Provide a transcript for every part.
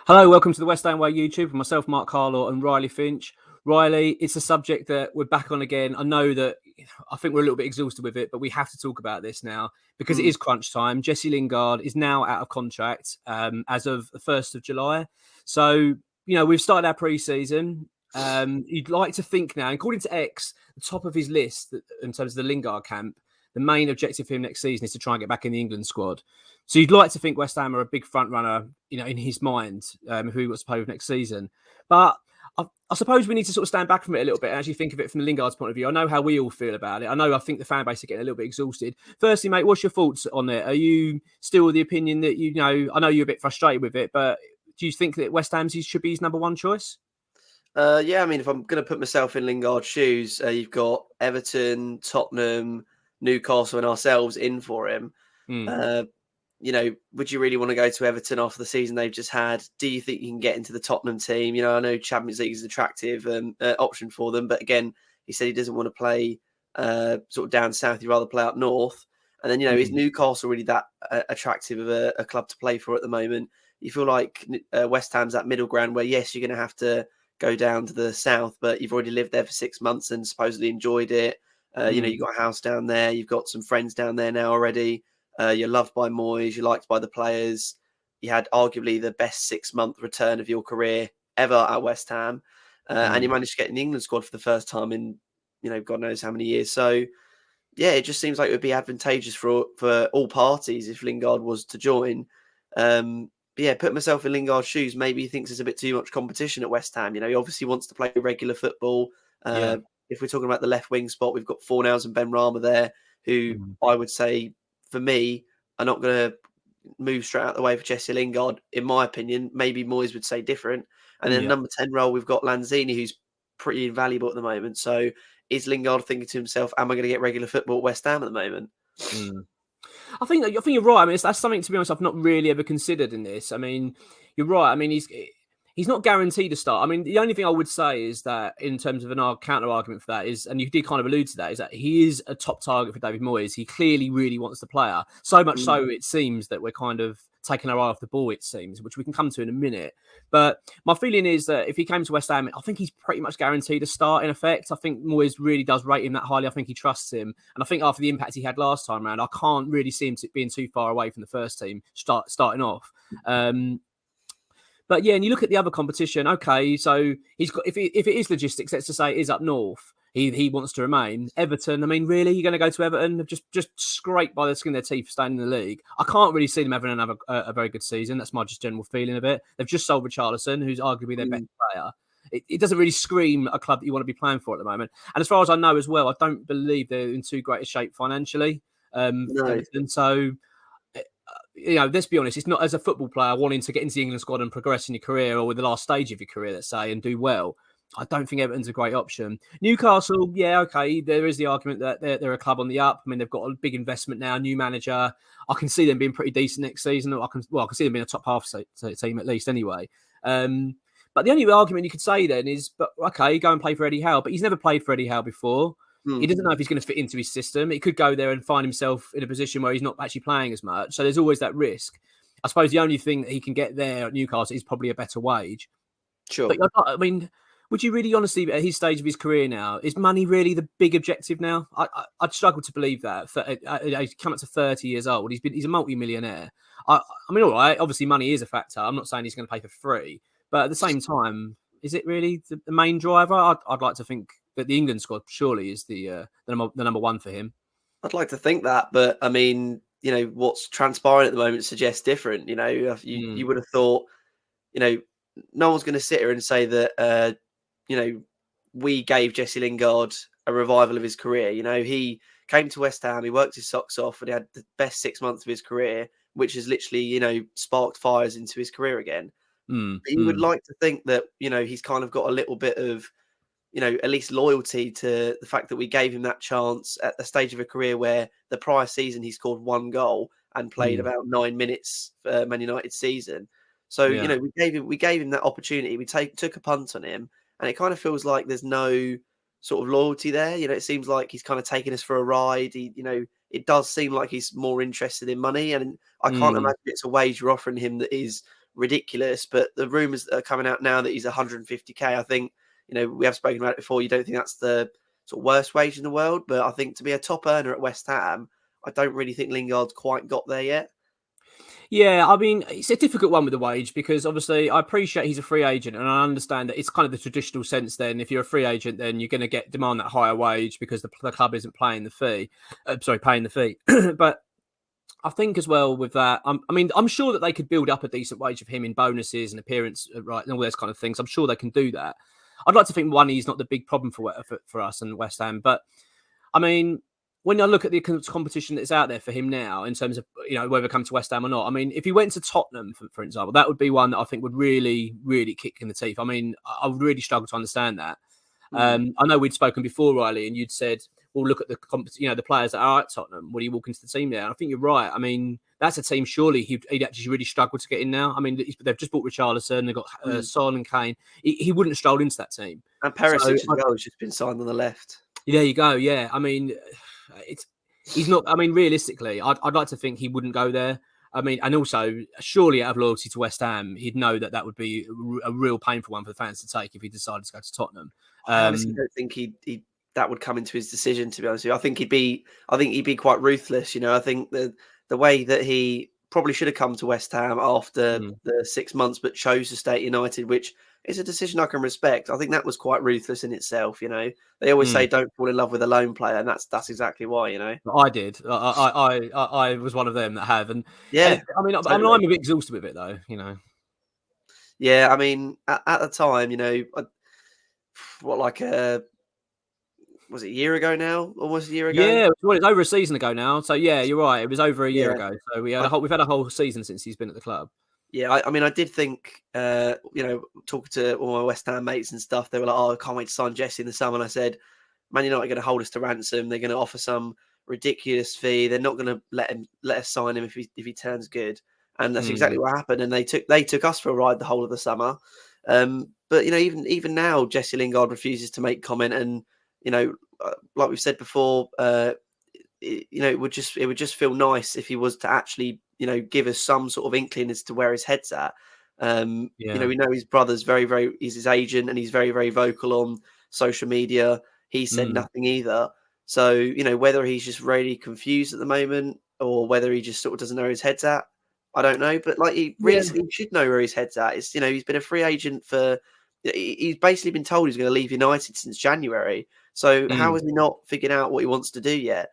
Hello, welcome to the West Ham Way YouTube with myself, Mark Carlaw, and Riley Finch. Riley, it's a subject that we're back on again. I know that I think we're a little bit exhausted with it, but we have to talk about this now because it is crunch time. Jesse Lingard is now out of contract as of the 1st of July. So, we've started our pre-season. You'd like to think now, according to X, the top of his list in terms of the Lingard camp, the main objective for him next season is to try and get back in the England squad. So you'd like to think West Ham are a big front runner, in his mind, who he wants to play with next season. But I suppose we need to sort of stand back from it a little bit and actually think of it from the Lingard's point of view. I know how we all feel about it. I think the fan base are getting a little bit exhausted. Firstly, mate, what's your thoughts on it? Are you still of the opinion that, I know you're a bit frustrated with it, but do you think that West Ham should be his number one choice? Yeah, I mean, if I'm going to put myself in Lingard's shoes, you've got Everton, Tottenham, Newcastle and ourselves in for him. Would you really want to go to Everton after the season they've just had? Do you think you can get into the Tottenham team? I know Champions League is an attractive option for them, but again, he said he doesn't want to play sort of down south. He'd rather play up north. And then, is Newcastle really that attractive of a club to play for at the moment? You feel like West Ham's that middle ground where, yes, you're going to have to go down to the south, but you've already lived there for 6 months and supposedly enjoyed it. You've got a house down there. You've got some friends down there now already. You're loved by Moyes. You're liked by the players. You had arguably the best 6-month return of your career ever at West Ham. And you managed to get in the England squad for the first time in, God knows how many years. So, yeah, it just seems like it would be advantageous for all parties if Lingard was to join. But yeah, put myself in Lingard's shoes. Maybe he thinks there's a bit too much competition at West Ham. He obviously wants to play regular football. If we're talking about the left wing spot, we've got Fornals and Ben Rama there, who I would say, for me, are not going to move straight out the way for Jesse Lingard, in my opinion. Maybe Moyes would say different. And then number 10 role, we've got Lanzini, who's pretty invaluable at the moment. So is Lingard thinking to himself, am I going to get regular football at West Ham at the moment? I think you're right. I mean, that's something, to be honest, I've not really ever considered in this. I mean, you're right. I mean, he's not guaranteed to start. I mean, the only thing I would say is that in terms of an counter argument for that is, and you did kind of allude to that, is that he is a top target for David Moyes. He clearly really wants the player. So much so it seems that we're kind of taking our eye off the ball, it seems, which we can come to in a minute. But my feeling is that if he came to West Ham, I think he's pretty much guaranteed a start in effect. I think Moyes really does rate him that highly. I think he trusts him. And I think after the impact he had last time around, I can't really see him being too far away from the first team starting off. But yeah, and you look at the other competition. Okay, so he's got if it is logistics, let's just say it is up north. He wants to remain. Everton. I mean, really, you're going to go to Everton? Just scraped by the skin of their teeth for staying in the league. I can't really see them having a very good season. That's my just general feeling of it. They've just sold Richarlison, who's arguably their best player. It doesn't really scream a club that you want to be playing for at the moment. And as far as I know as well, I don't believe they're in too great a shape financially. Everton, so. Let's be honest, it's not as a football player wanting to get into the England squad and progress in your career or with the last stage of your career, let's say, and do well. I don't think Everton's a great option. Newcastle, yeah, okay. There is the argument that they're a club on the up. I mean, they've got a big investment now, new manager. I can see them being pretty decent next season. I can see them being a top half team at least anyway. But the only argument you could say then is, but okay, go and play for Eddie Howe. But he's never played for Eddie Howe before. He doesn't know if he's going to fit into his system. He could go there and find himself in a position where he's not actually playing as much. So there's always that risk. I suppose the only thing that he can get there at Newcastle is probably a better wage. Sure. But I mean, would you really honestly, at his stage of his career now, is money really the big objective now? I'd struggle to believe that. He's come up to 30 years old. He's a multi-millionaire. I mean, all right, obviously money is a factor. I'm not saying he's going to pay for free. But at the same time, is it really the main driver? I'd like to think that the England squad surely is the number one for him. I'd like to think that, but I mean, what's transpiring at the moment suggests different. You would have thought, no one's going to sit here and say that, we gave Jesse Lingard a revival of his career. He came to West Ham, he worked his socks off, and he had the best 6 months of his career, which has literally, sparked fires into his career again. You would like to think that, he's kind of got a little bit of, at least loyalty to the fact that we gave him that chance at the stage of a career where the prior season he scored 1 goal and played about 9 minutes for Man United season. So, we gave him that opportunity. We took a punt on him, and it kind of feels like there's no sort of loyalty there. It seems like he's kind of taking us for a ride. It does seem like he's more interested in money, and I can't imagine it's a wage you're offering him that is ridiculous. But the rumours that are coming out now that he's 150k, I think, we have spoken about it before. You don't think that's the sort of worst wage in the world, but I think to be a top earner at West Ham, I don't really think Lingard's quite got there yet. Yeah, I mean, it's a difficult one with the wage because obviously I appreciate he's a free agent and I understand that it's kind of the traditional sense then if you're a free agent, then you're going to demand that higher wage because the club isn't paying the fee. Paying the fee. But I think as well with that, I'm sure that they could build up a decent wage of him in bonuses and appearance, right, and all those kind of things. I'm sure they can do that. I'd like to think money is not the big problem for us and West Ham, but I mean, when I look at the competition that's out there for him now, in terms of whether come to West Ham or not, I mean, if he went to Tottenham, for example, that would be one that I think would really, really kick in the teeth. I mean, I would really struggle to understand that. I know we'd spoken before, Riley, and you'd said, "Well, look at the players that are at Tottenham. Would he walk into the team there?" And I think you're right. I mean, that's a team. Surely he'd actually really struggle to get in now. I mean, they've just bought Richarlison. They've got Son and Kane. He wouldn't stroll into that team. And Perisic as well has just been signed on the left. There you go. Yeah, I mean, he's not. I mean, realistically, I'd like to think he wouldn't go there. I mean, and also, surely out of loyalty to West Ham, he'd know that would be a real painful one for the fans to take if he decided to go to Tottenham. I honestly don't think he that would come into his decision. To be honest with you, I think he'd be quite ruthless. I think the way that he probably should have come to West Ham after the 6 months, but chose to stay at United, which is a decision I can respect. I think that was quite ruthless in itself. They always say don't fall in love with a lone player, and that's exactly why. I did. I was one of them that have, and yeah. I mean, totally. I'm a bit exhausted with it though. Yeah, I mean, at the time, was it a year ago now? Almost a year ago? Yeah, well, it's over a season ago now. So yeah, you're right. It was over a year ago. So we've had a whole season since he's been at the club. Yeah, I mean, I did think, talking to all my West Ham mates and stuff, they were like, "Oh, I can't wait to sign Jesse in the summer." And I said, "Man United are going to hold us to ransom. They're going to offer some ridiculous fee. They're not going to let us sign him if he turns good." And that's exactly what happened. And they took us for a ride the whole of the summer. But even now, Jesse Lingard refuses to make comment. And like we've said before, it would just feel nice if he was to actually give us some sort of inkling as to where his head's at. We know his brother's he's his agent and he's very, very vocal on social media. He said nothing either. So, whether he's just really confused at the moment or whether he just sort of doesn't know where his head's at, I don't know. But he should know where his head's at. It's, he's been a free agent he's basically been told he's going to leave United since January. So how has he not figured out what he wants to do yet?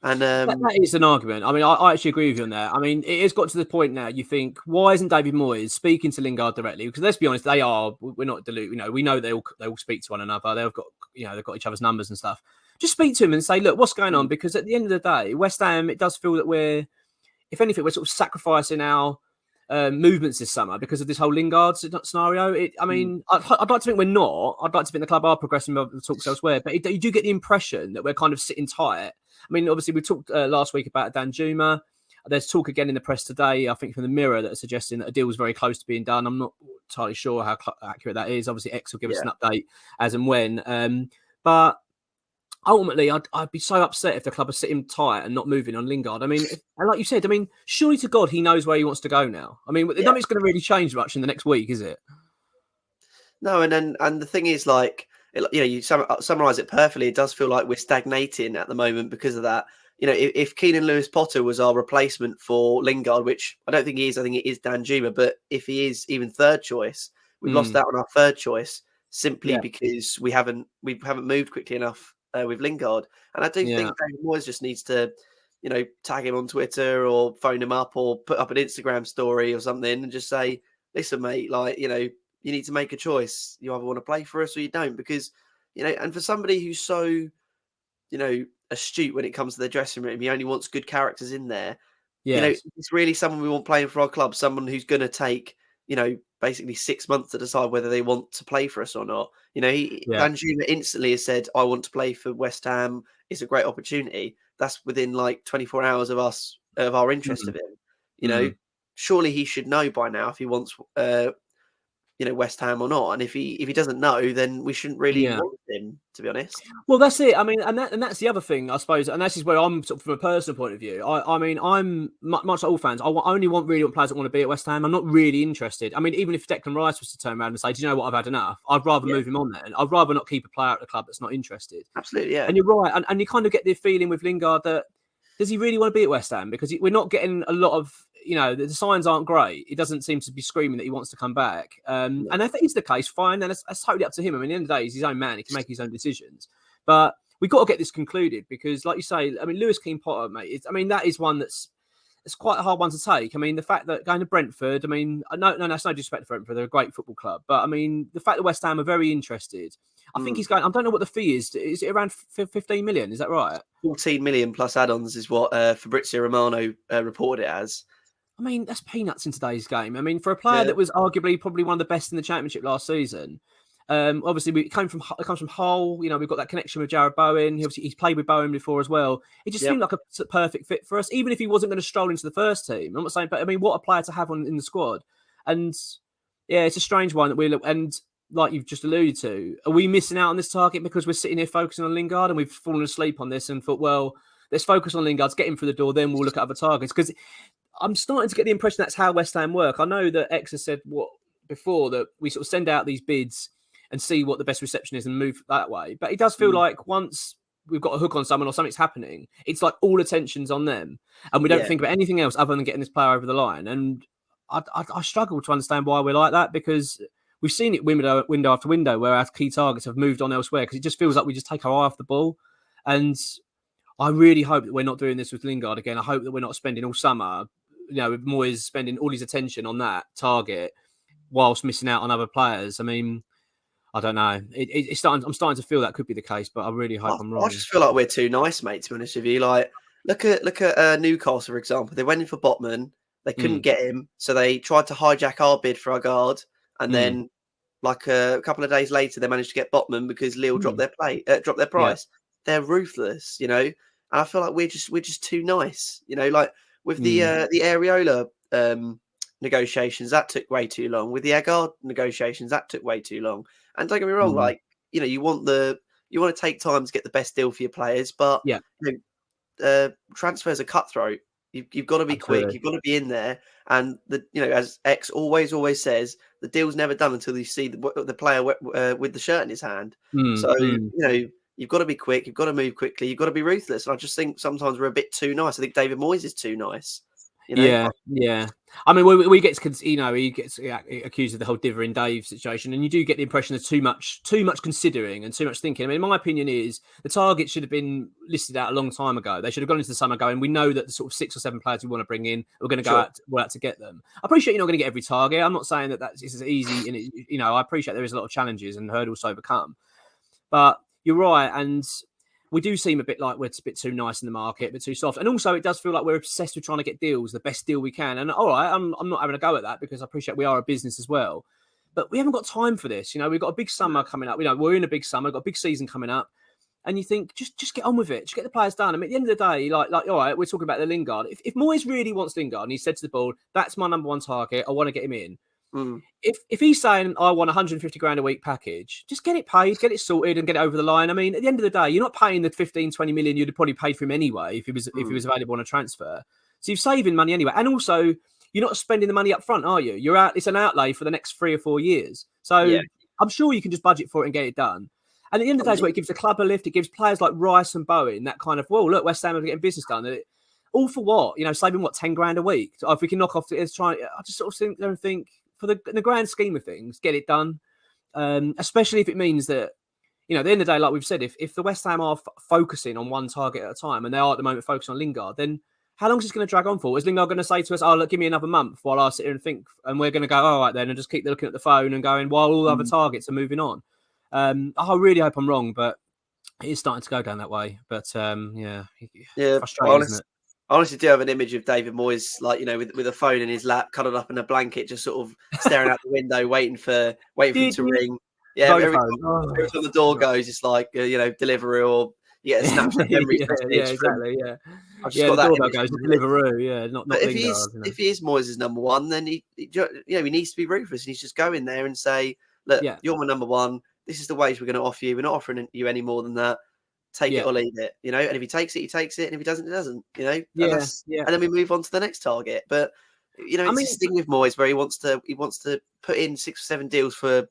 And that is an argument. I mean, I actually agree with you on that. I mean, it has got to the point now. You think, why isn't David Moyes speaking to Lingard directly? Because let's be honest, they are. We're not deluded. We know they all speak to one another. They've got they've got each other's numbers and stuff. Just speak to him and say, look, what's going on? Because at the end of the day, West Ham, it does feel that we're, if anything, we're sort of sacrificing our movements this summer because of this whole Lingard scenario. I mean, I'd like to think we're not. I'd like to think the club are progressing with the talks elsewhere, but you do get the impression that we're kind of sitting tight. I mean, obviously, we talked last week about Danjuma. There's talk again in the press today, I think, from the Mirror that are suggesting that a deal was very close to being done. I'm not entirely sure how accurate that is. Obviously, X will give us an update as and when. But ultimately, I'd be so upset if the club are sitting tight and not moving on Lingard. I mean, and like you said, I mean, surely to God, he knows where he wants to go now. I mean, nothing's going to really change much in the next week, is it? No, and the thing is, you summarize it perfectly. It does feel like we're stagnating at the moment because of that. If Keenan Lewis-Potter was our replacement for Lingard, which I don't think he is, I think it is Danjuma. But if he is even third choice, we've lost out on our third choice simply because we haven't moved quickly enough with Lingard. And I do think David Moyes just needs to, tag him on Twitter or phone him up or put up an Instagram story or something and just say, "Listen, mate, you need to make a choice. You either want to play for us or you don't," because, and for somebody who's so, astute when it comes to their dressing room, he only wants good characters in there. Yes. It's really someone we want playing for our club, someone who's going to take, basically 6 months to decide whether they want to play for us or not. Danjuma instantly has said, "I want to play for West Ham. It's a great opportunity." That's within 24 hours of our interest of him. Surely he should know by now if he wants, West Ham or not. And if he doesn't know, then we shouldn't really Yeah. want him, to be honest. Well, that's it. I mean, and that's the other thing, I suppose, and this is where I'm sort of from a personal point of view. I mean, I'm much like all fans. I only want players that want to be at West Ham. I'm not really interested. I mean, even if Declan Rice was to turn around and say, "Do you know what? I've had enough," I'd rather move him on there. And I'd rather not keep a player at the club that's not interested. Absolutely, yeah. And you're right. And you kind of get the feeling with Lingard that does he really want to be at West Ham? Because we're not getting a lot of, the signs aren't great. He doesn't seem to be screaming that he wants to come back. And if that is the case, fine. Then that's totally up to him. I mean, at the end of the day, he's his own man. He can make his own decisions. But we've got to get this concluded because, like you say, I mean, Lewis Keane Potter, mate, that is one it's quite a hard one to take. I mean, the fact that going to Brentford, I mean, no, that's no disrespect to Brentford. They're a great football club. But, I mean, the fact that West Ham are very interested, I think he's going, I don't know what the fee is. Is it around 15 million? Is that right? 14 million plus add-ons is what Fabrizio Romano reported it as. I mean, that's peanuts in today's game. I mean, for a player that was arguably probably one of the best in the Championship last season, obviously it comes from Hull. We've got that connection with Jared Bowen. He's played with Bowen before as well. It just seemed like a perfect fit for us, even if he wasn't going to stroll into the first team. I'm not saying, but I mean, what a player to have in the squad. And yeah, it's a strange one that and like you've just alluded to, are we missing out on this target because we're sitting here focusing on Lingard and we've fallen asleep on this and thought, well, let's focus on Lingard, get him through the door, then we'll look at other targets? Because I'm starting to get the impression that's how West Ham work. I know that X has said before that we sort of send out these bids and see what the best reception is and move that way. But it does feel like once we've got a hook on someone or something's happening, it's like all attention's on them. And we don't think about anything else other than getting this player over the line. And I struggle to understand why we're like that because we've seen it window after window where our key targets have moved on elsewhere because it just feels like we just take our eye off the ball. And I really hope that we're not doing this with Lingard again. I hope that we're not spending all summer, with Moyes spending all his attention on that target whilst missing out on other players. I mean, I don't know. I'm starting to feel that could be the case, but I really hope I'm wrong. I just feel like we're too nice, mate, to be honest with you. Like, look at Newcastle, for example. They went in for Botman. They couldn't get him, so they tried to hijack our bid for our guard. And then, like a couple of days later, they managed to get Botman because Lille dropped their price. Yeah. They're ruthless, And I feel like we're just too nice, Like with the Areola negotiations, that took way too long. With the Agard negotiations, that took way too long. And don't get me wrong, like you want to take time to get the best deal for your players, but transfers are cutthroat. You've got to be quick. You've got to be in there. And as X always says, the deal's never done until you see the player with the shirt in his hand. You've got to be quick. You've got to move quickly. You've got to be ruthless. And I just think sometimes we're a bit too nice. I think David Moyes is too nice. Yeah. I mean, we get he gets accused of the whole Diver and Dave situation, and you do get the impression there's too much considering and too much thinking. I mean, my opinion is the target should have been listed out a long time ago. They should have gone into the summer going, we know that the sort of 6 or 7 players we want to bring in, we're going to go out to get them. I appreciate you're not going to get every target. I'm not saying that that's as easy, and I appreciate there is a lot of challenges and hurdles to overcome. But you're right, and we do seem a bit like we're a bit too nice in the market, a bit too soft. And also it does feel like we're obsessed with trying to get deals, the best deal we can. And all right, I'm not having a go at that because I appreciate we are a business as well. But we haven't got time for this. We've got a big summer coming up. We're in a big summer, got a big season coming up. And you think, just get on with it. Just get the players done. I mean, at the end of the day, like all right, we're talking about the Lingard. If Moyes really wants Lingard and he said to the board, that's my number one target, I want to get him in. If he's saying I want 150 grand a week package, just get it paid, get it sorted and get it over the line. I mean, at the end of the day, you're not paying the 15, 20 million you'd have probably paid for him anyway if he was available on a transfer. So you're saving money anyway. And also, you're not spending the money up front, are you? It's an outlay for the next 3 or 4 years. So I'm sure you can just budget for it and get it done. And at the end of the day, it's what it gives the club a lift. It gives players like Rice and Bowen that kind of, well, look, West Ham are getting business done. All for what? Saving 10 grand a week. If we can knock off, I just sort of think for the grand scheme of things, get it done. Especially if it means that, at the end of the day, like we've said, if the West Ham are focusing on one target at a time, and they are at the moment focusing on Lingard, then how long is this going to drag on for? Is Lingard going to say to us, oh, look, give me another month while I sit here and think, and we're going to go, all right then, and just keep looking at the phone and going, while all other targets are moving on? I really hope I'm wrong, but it is starting to go down that way. But frustrating, isn't it? I honestly do have an image of David Moyes, with a phone in his lap, cuddled up in a blanket, just sort of staring out the window, waiting for him to ring. Yeah, every time the door goes, it's like, delivery or You get a snapshot memories message exactly. Yeah, I've just yeah. got The that doorbell image goes from to here. Deliveroo. Yeah, not But if Lingard. You know? he is Moyes' number one, then he needs to be ruthless. He needs to just go in there and say, look, Yeah, you're my number one. This is the wage we're going to offer you. We're not offering you any more than that. Take it yeah, or leave it, you know. And if he takes it, he takes it. And if he doesn't, he doesn't, you know. And yeah, yeah. then we move on to the next target. But I it's mean, this thing with Moyes where he wants to put in 6 or 7 deals for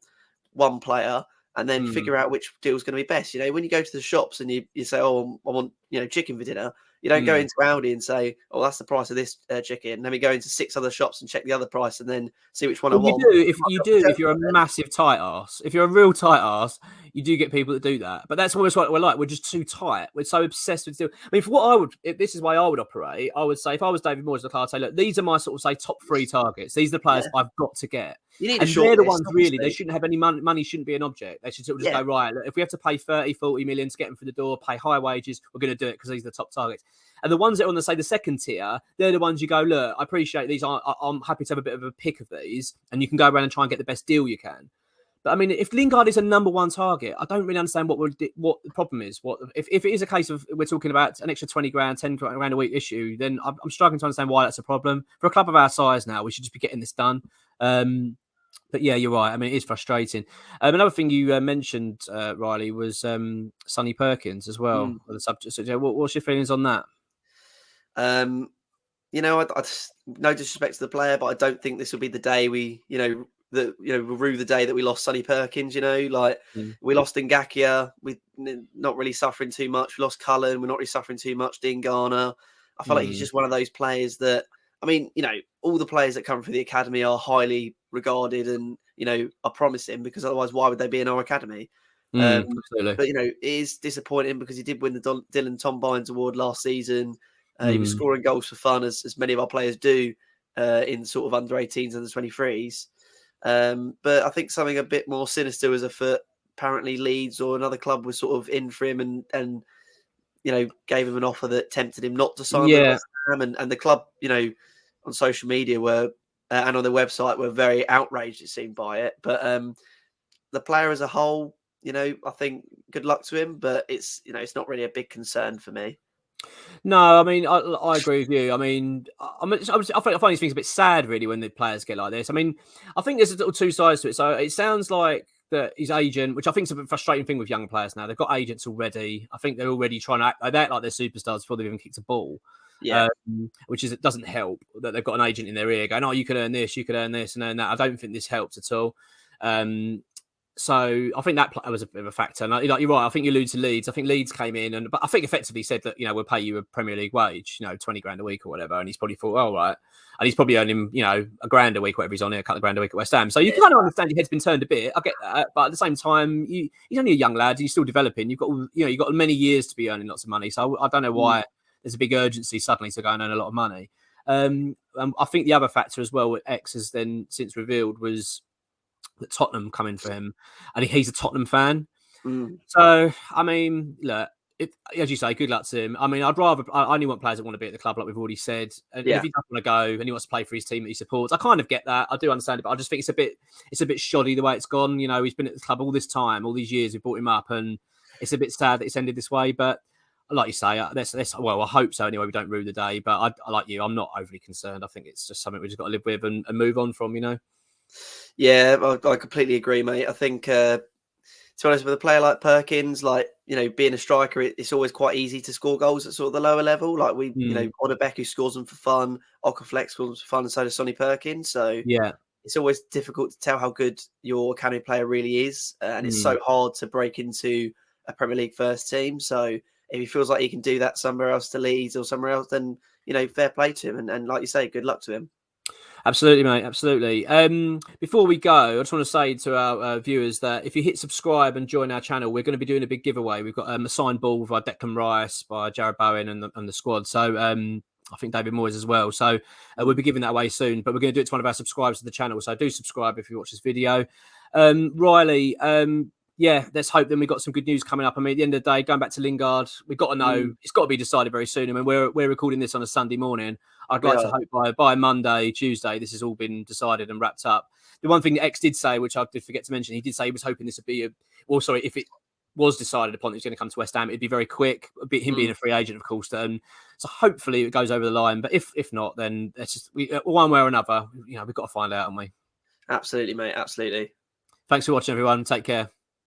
one player and then figure out which deal is going to be best. You know, when you go to the shops and you say, "Oh, I want chicken for dinner," you don't go into Aldi and say, "Oh, that's the price of this chicken." And then we go into 6 other shops and check the other price and then see which one I well, you want. do if you're a massive tight ass. If you're a real tight ass, you do get people that do that. But that's almost what we're like. We're just too tight. We're so obsessed with. I mean, for what I would, if this is the way I would operate, I would say if I was David Moyes, I'd say, look, these are my sort of say top 3 targets. These are the players I've got to get. You need a And short they're the list, ones really, they obviously. shouldn't have any money. Money shouldn't be an object. They should sort of just go, right, look, if we have to pay 30, 40 million to get them through the door, pay high wages, we're going to do it because these are the top targets. And the ones that are on the second tier, they're the ones you go, look, I appreciate these. I'm happy to have a bit of a pick of these, and you can go around and try and get the best deal you can. But I mean, if Lingard is a number 1 target, I don't really understand what the problem is. What if it is a case of we're talking about an extra 20 grand, 10 grand a week issue? Then I'm struggling to understand why that's a problem for a club of our size. Now we should just be getting this done. But yeah, you're right. I mean, it is frustrating. Another thing you mentioned, Riley, was Sonny Perkins as well. The subject. So, what's your feelings on that? I no disrespect to the player, but I don't think this will be the day we, rue the day that we lost Sonny Perkins. We lost Ngakia, we not really suffering too much. We lost Cullen, we're not really suffering too much. Dean Garner, I feel like he's just one of those players that, I mean, all the players that come through the academy are highly regarded and, are promising because otherwise, why would they be in our academy? Absolutely. But, it is disappointing because he did win the Dylan Tom Bynes Award last season. He was scoring goals for fun, as many of our players do in sort of under 18s and the 23s. But I think something a bit more sinister was afoot. Apparently, Leeds or another club was sort of in for him and gave him an offer that tempted him not to sign with West Ham. And the club, on social media were and on their website were very outraged, it seemed, by it. But the player as a whole, I think good luck to him. But it's not really a big concern for me. No, I mean, I agree with you. I mean, I find these things a bit sad, really, when the players get like this. I mean, I think there's a little 2 sides to it. So it sounds like that his agent, which I think is a bit frustrating thing with young players now, they've got agents already. I think they're already trying to act like they're superstars before they've even kicked a ball. Yeah. Which is, it doesn't help that they've got an agent in their ear going, oh, you could earn this, and earn that. I don't think this helps at all. So I think that was a bit of a factor. And you're right. I think you allude to Leeds. I think Leeds came in but I think effectively said that, we'll pay you a Premier League wage, 20 grand a week or whatever. And he's probably thought, oh, right. And he's probably earning, $1 grand a week, whatever he's on here, a couple of grand a week at West Ham. So you kind of understand your head's been turned a bit. I get that. But at the same time, he's only a young lad. You're still developing. You've got many years to be earning lots of money. So I don't know why there's a big urgency suddenly to go and earn a lot of money. I think the other factor as well, what X has then since revealed, was that Tottenham coming for him, and he's a Tottenham fan. So, I mean, look, as you say, good luck to him. I mean, I only want players that want to be at the club, like we've already said. And if he doesn't want to go and he wants to play for his team that he supports, I kind of get that. I do understand it, but I just think it's a bit shoddy the way it's gone. He's been at the club all this time, all these years. We brought him up, and it's a bit sad that it's ended this way. But like you say, well, I hope so. Anyway, we don't rue the day. But I like you, I'm not overly concerned. I think it's just something we just got to live with and move on from. Yeah, I completely agree, mate. I think, to be honest, with a player like Perkins, being a striker, it's always quite easy to score goals at sort of the lower level. Like Odebek, who scores them for fun, Okaflex scores them for fun, and so does Sonny Perkins. So yeah, it's always difficult to tell how good your academy player really is, and it's so hard to break into a Premier League first team. So if he feels like he can do that somewhere else, to Leeds or somewhere else, then fair play to him, and like you say, good luck to him. Absolutely, mate. Absolutely. Before we go, I just want to say to our viewers that if you hit subscribe and join our channel, we're going to be doing a big giveaway. We've got a signed ball by Declan Rice, by Jared Bowen and the squad. So I think David Moyes as well. So we'll be giving that away soon, but we're going to do it to one of our subscribers to the channel. So do subscribe if you watch this video. Riley, yeah, let's hope then we've got some good news coming up. I mean, at the end of the day, going back to Lingard, we've got to know, it's got to be decided very soon. I mean, we're recording this on a Sunday morning. I'd like to hope by Monday, Tuesday, this has all been decided and wrapped up. The one thing that X did say, which I did forget to mention, he did say he was hoping this would be if was decided upon that he's going to come to West Ham, it'd be very quick. Him being a free agent, of course. So hopefully it goes over the line. But if not, then it's just one way or another. We've got to find out, haven't we? Absolutely, mate. Absolutely. Thanks for watching, everyone. Take care.